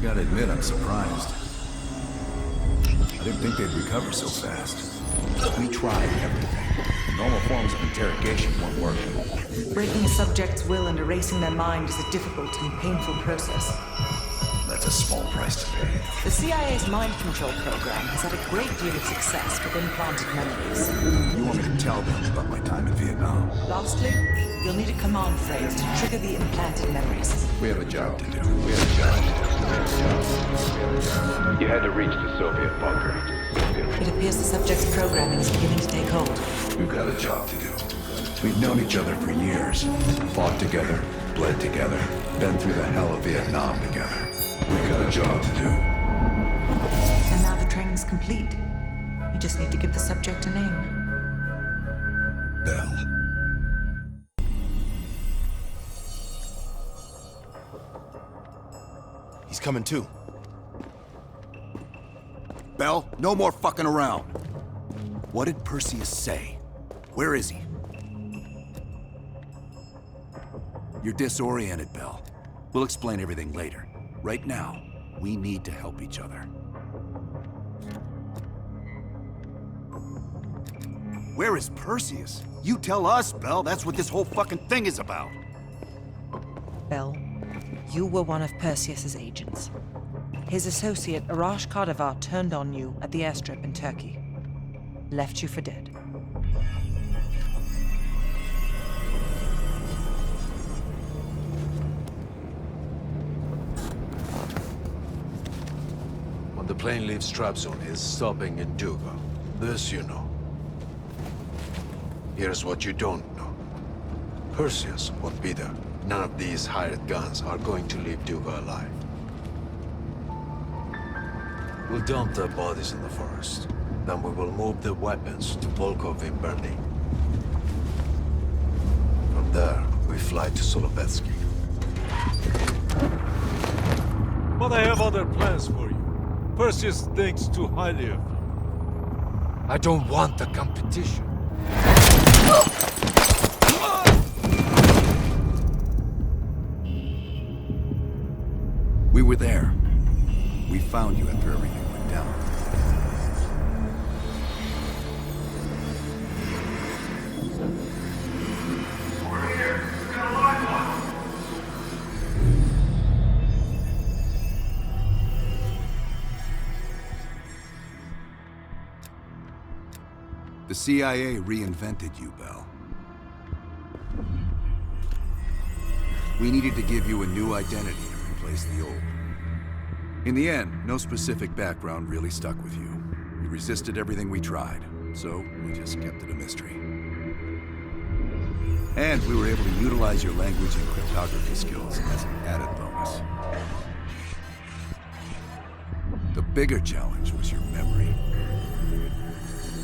gotta admit, I'm surprised. I didn't think they'd recover so fast. We tried everything. Normal forms of interrogation weren't working. Breaking a subject's will and erasing their mind is a difficult and painful process. That's a small price to pay. The CIA's mind control program has had a great deal of success with implanted memories. You want me to tell them about my time in Vietnam? Lastly, you'll need a command phrase to trigger the implanted memories. We have a job to do. You had to reach the Soviet bunker. It appears the subject's programming is beginning to take hold. We've got a job to do. We've known each other for years. Fought together, bled together, been through the hell of Vietnam together. We've got a job to do. And now the training's complete. You just need to give the subject a name. Bell. He's coming too. Bell, no more fucking around. What did Perseus say? Where is he? You're disoriented, Bell. We'll explain everything later. Right now, we need to help each other. Where is Perseus? You tell us, Bell. That's what this whole fucking thing is about. Bell, you were one of Perseus's agents. His associate, Arash Kardavar, turned on you at the airstrip in Turkey. Left you for dead. When the plane leaves Trabzon, it's stopping in Duga. This you know. Here's what you don't know. Perseus won't be there. None of these hired guns are going to leave Duga alive. We'll dump their bodies in the forest. Then we will move the weapons to Volkov in Berlin. From there, we fly to Solovetsky. But I have other plans for you. Perseus thinks too highly of you. I don't want the competition. We were there. We found you after everything went down. We're here. We've got a live one. The CIA reinvented you, Bell. We needed to give you a new identity to replace the old. In the end, no specific background really stuck with you. You resisted everything we tried, so we just kept it a mystery. And we were able to utilize your language and cryptography skills as an added bonus. The bigger challenge was your memory.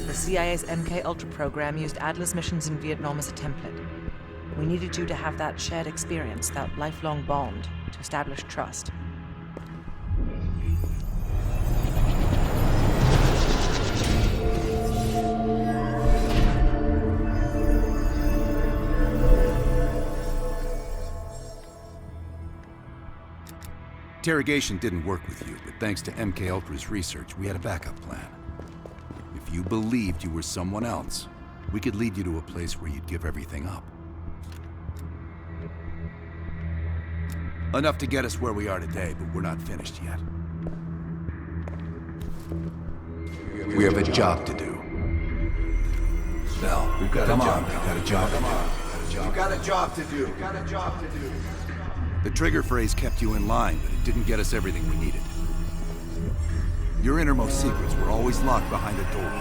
The CIA's MK-Ultra program used Adler's missions in Vietnam as a template. We needed you to have that shared experience, that lifelong bond, to establish trust. Interrogation didn't work with you, but thanks to MK-Ultra's research, we had a backup plan. If you believed you were someone else, we could lead you to a place where you'd give everything up. Enough to get us where we are today, but we're not finished yet. We have a job to do. Bell, we've got a job. We've got a job to do. You got a job to do. You got a job to do. The trigger phrase kept you in line, but it didn't get us everything we needed. Your innermost secrets were always locked behind a door.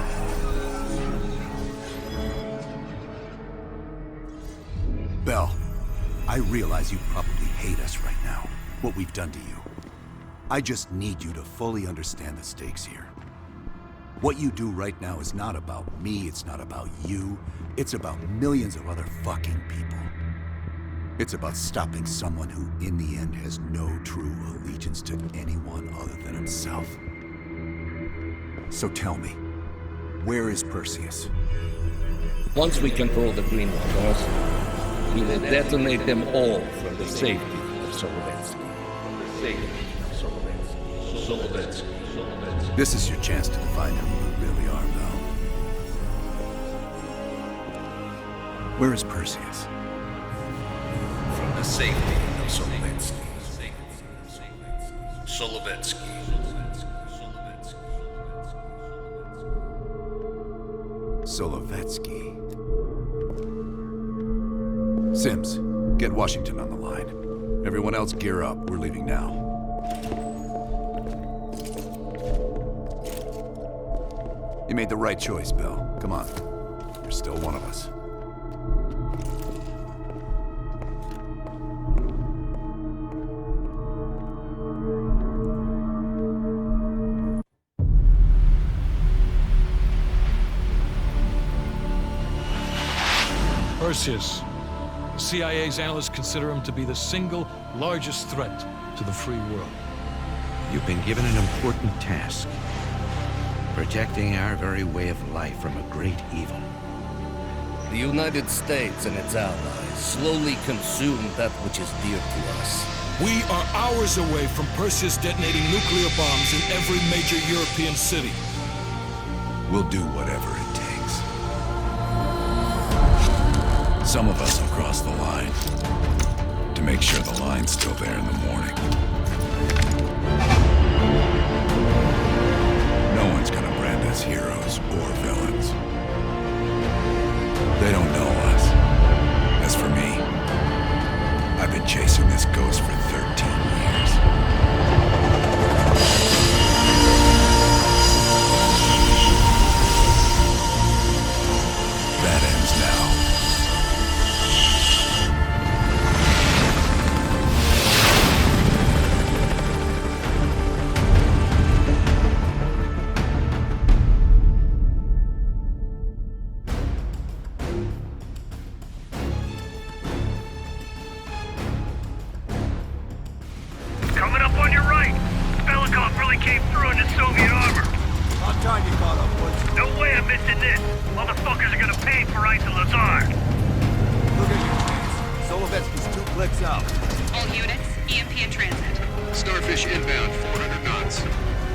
Bell, I realize you probably hate us right now, what we've done to you. I just need you to fully understand the stakes here. What you do right now is not about me, it's not about you, it's about millions of other fucking people. It's about stopping someone who, in the end, has no true allegiance to anyone other than himself. So tell me, where is Perseus? Once we control the Green Walkers, we will detonate them all from the safety of Solovetsky. This is your chance to define who you really are, Bell. Where is Perseus? From the safety of Solovetsky. Solovetsky. Solovetsky. Sims, get Washington on the line. Everyone else gear up. We're leaving now. You made the right choice, Bell. Come on. You're still one of us. Perseus. The CIA's analysts consider him to be the single largest threat to the free world. You've been given an important task. Protecting our very way of life from a great evil. The United States and its allies slowly consume that which is dear to us. We are hours away from Perseus detonating nuclear bombs in every major European city. We'll do whatever it takes. Some of us will cross the line to make sure the line's still there in the morning. No one's gonna brand us heroes or villains. They don't know us. As for me, I've been chasing this ghost for 13 years. That ends now. Coming up on your right. Belikov really came through in the Soviet armor. About time you caught up, Woods. No way I'm missing this. Motherfuckers are gonna pay for Isa Lazar. Look at your chance. Solovetsky's 2 clicks out. All units, EMP in transit. Starfish inbound, 400 knots.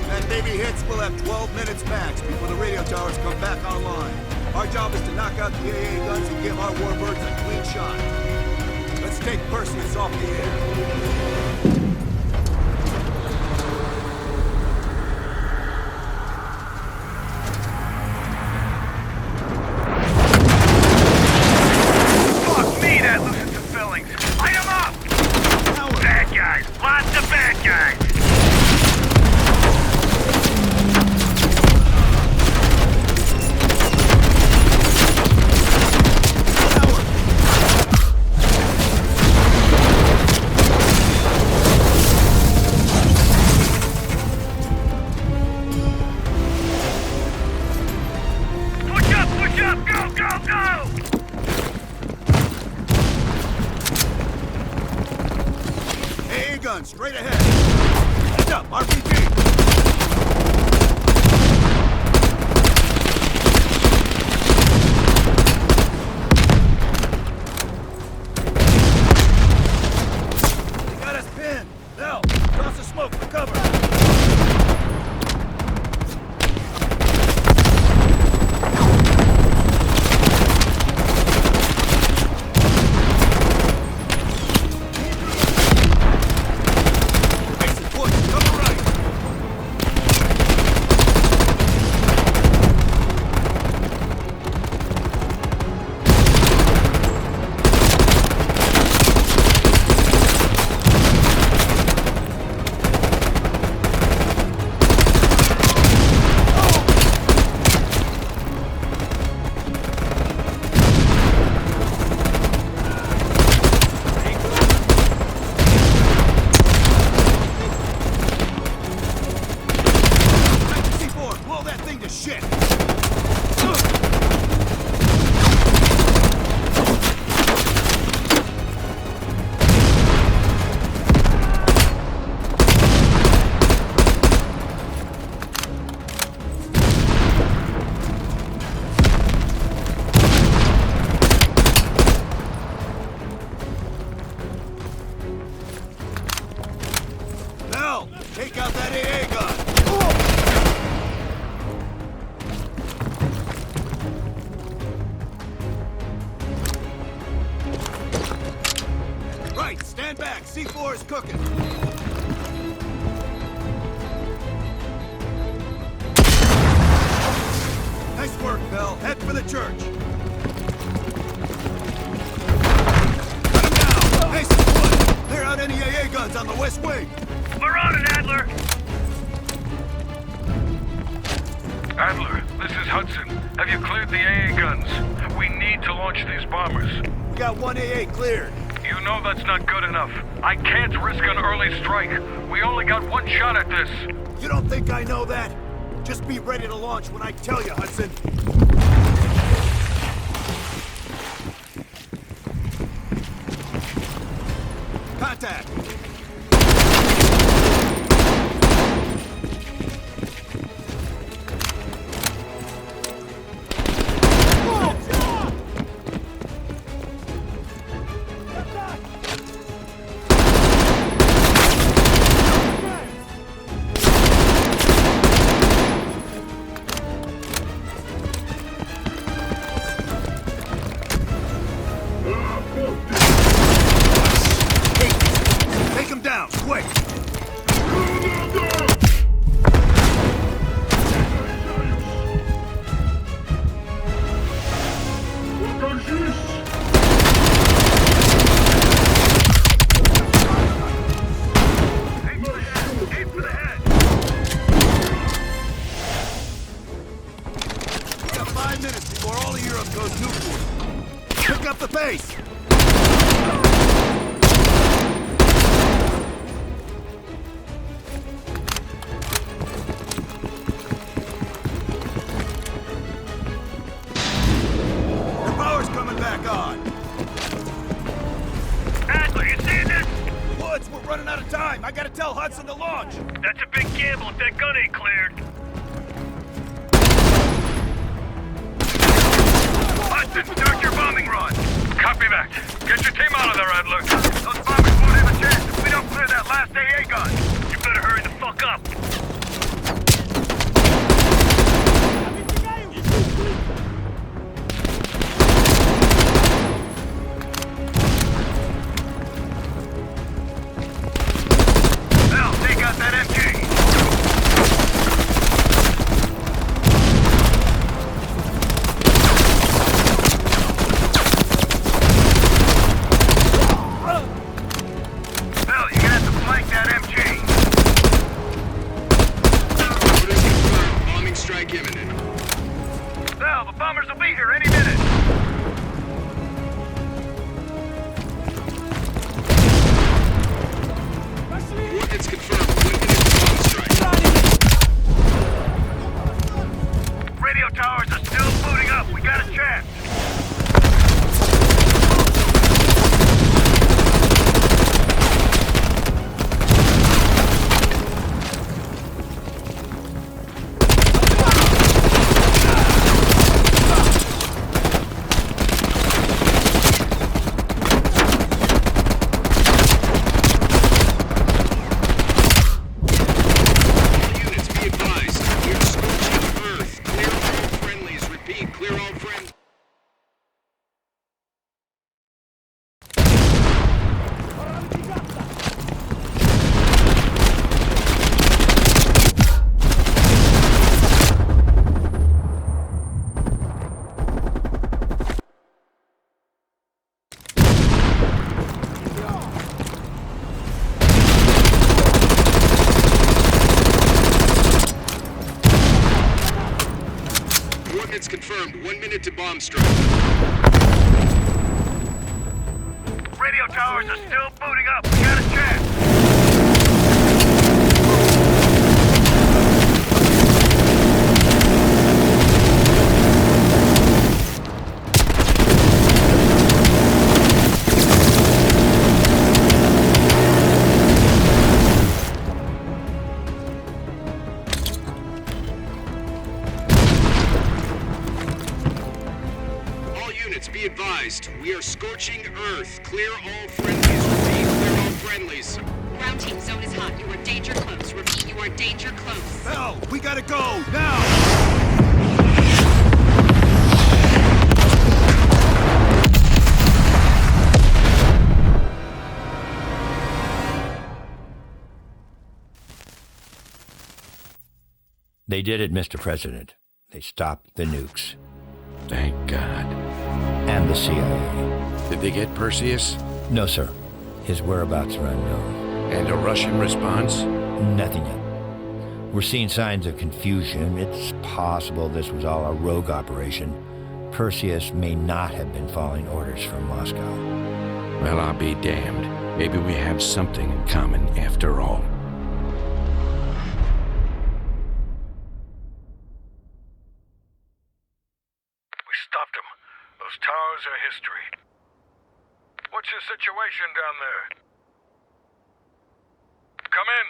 That baby hits, we'll have 12 minutes max before the radio towers come back online. Our job is to knock out the AA guns and give our warbirds a clean shot. Let's take Perseus off the air. Fuck me, that loosens some fillings. Light 'em up! Bad guys. Lots of bad guys. Push up, go, go, go! AA gun, straight ahead. Heads up, RPG. They got us pinned. Now, cross the smoke for cover. Mason, push, cover right. Take out that AA gun! Right, stand back. C4 is cooking. Nice work, Bell. Head for the church. Cut him down. Hey, Wood. Clear out any AA guns on the west wing. We're on it, Adler! Adler, this is Hudson. Have you cleared the AA guns? We need to launch these bombers. We got one AA cleared. You know that's not good enough. I can't risk an early strike. We only got one shot at this. You don't think I know that? Just be ready to launch when I tell you, Hudson. Contact! Take him down, quick! Aim for the head! We got 5 minutes before all of Europe goes nuclear. Pick up the pace! The power's coming back on. Adler, you seeing this? Woods, we're running out of time. I gotta tell Hudson to launch. That's a big gamble if that gun ain't cleared. Hudson, start your bombing run. Copy that. Get your team out of there, Adler. Those bombers won't have a chance if we don't clear that last AA gun. You better hurry the fuck up. Now, take out that MG. Bill, you're gonna have to flank that MG. Orders confirmed. Bombing strike imminent. Bill, the bombers will be here any minute. Coordinates confirmed. 1 minute to bomb strike. Radio towers are still booting up. We got a chance. All units, be advised. We're scorching Earth. Clear all friendlies. Repeat, clear all friendlies. Coordinates confirmed. 1 minute to bomb strike. Radio towers are still booting up. We got a chance. All units, be advised. We are scorching Earth. Clear all friendlies. Repeat, clear all friendlies. Ground team, zone is hot. You are danger close. Repeat. more danger close. Bell, we gotta go, now! They did it, Mr. President. They stopped the nukes. Thank God. And the CIA. Did they get Perseus? No, sir. His whereabouts are unknown. And a Russian response? Nothing yet. We're seeing signs of confusion. It's possible this was all a rogue operation. Perseus may not have been following orders from Moscow. Well, I'll be damned. Maybe we have something in common after all. We stopped them. Those towers are history. What's your situation down there? Come in.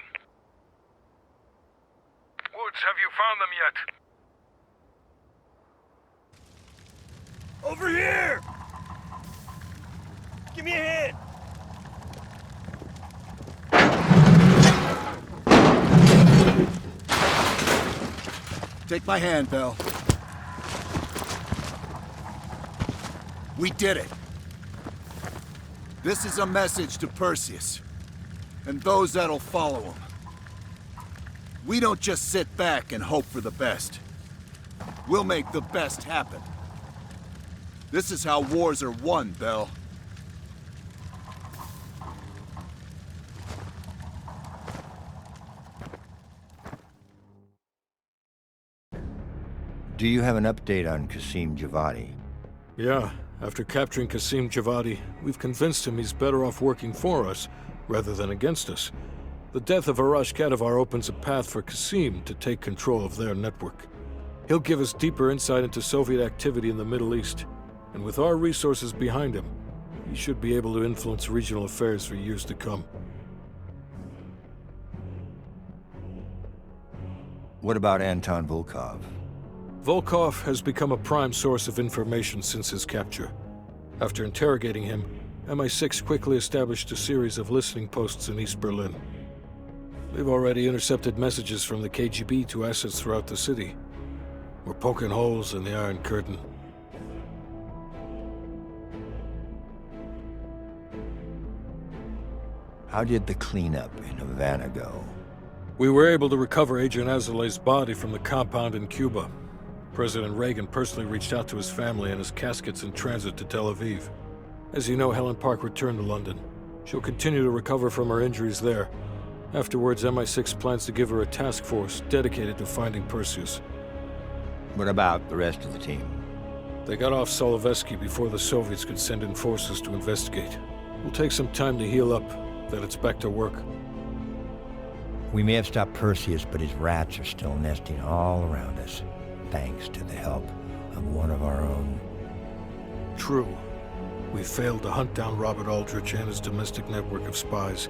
Woods, have you found them yet? Over here! Give me a hand! Take my hand, Bell. We did it. This is a message to Perseus, and those that'll follow him. We don't just sit back and hope for the best. We'll make the best happen. This is how wars are won, Bell. Do you have an update on Qasim Javadi? Yeah, after capturing Qasim Javadi, we've convinced him he's better off working for us, rather than against us. The death of Arash Kadivar opens a path for Qasim to take control of their network. He'll give us deeper insight into Soviet activity in the Middle East, and with our resources behind him, he should be able to influence regional affairs for years to come. What about Anton Volkov? Volkov has become a prime source of information since his capture. After interrogating him, MI6 quickly established a series of listening posts in East Berlin. They've already intercepted messages from the KGB to assets throughout the city. We're poking holes in the Iron Curtain. How did the cleanup in Havana go? We were able to recover Agent Azoulay's body from the compound in Cuba. President Reagan personally reached out to his family, and his casket's in transit to Tel Aviv. As you know, Helen Park returned to London. She'll continue to recover from her injuries there. Afterwards, MI6 plans to give her a task force dedicated to finding Perseus. What about the rest of the team? They got off Solovetsky before the Soviets could send in forces to investigate. It'll take some time to heal up, then it's back to work. We may have stopped Perseus, but his rats are still nesting all around us, thanks to the help of one of our own. True. We failed to hunt down Robert Aldrich and his domestic network of spies.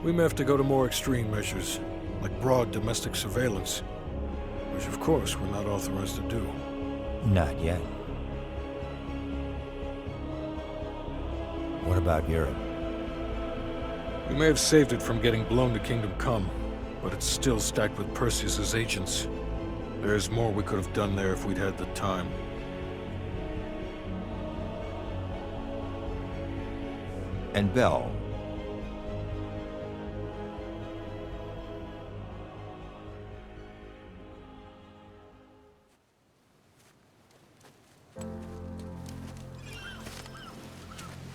We may have to go to more extreme measures, like broad domestic surveillance, which of course we're not authorized to do. Not yet. What about Europe? We may have saved it from getting blown to Kingdom Come, but it's still stacked with Perseus's agents. There's more we could have done there if we'd had the time. And Bell.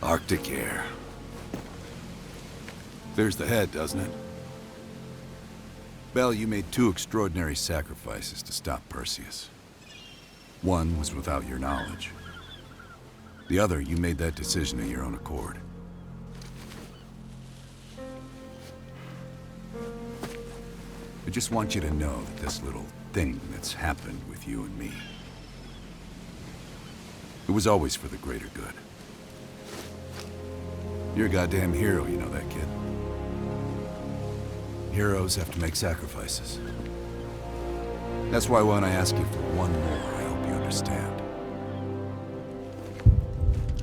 Arctic air. There's the head, doesn't it? Bell, you made two extraordinary sacrifices to stop Perseus. One was without your knowledge. The other, you made that decision of your own accord. I just want you to know that this little thing that's happened with you and me, it was always for the greater good. You're a goddamn hero, you know that, kid. Heroes have to make sacrifices. That's why when I ask you for one more, I hope you understand.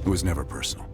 It was never personal.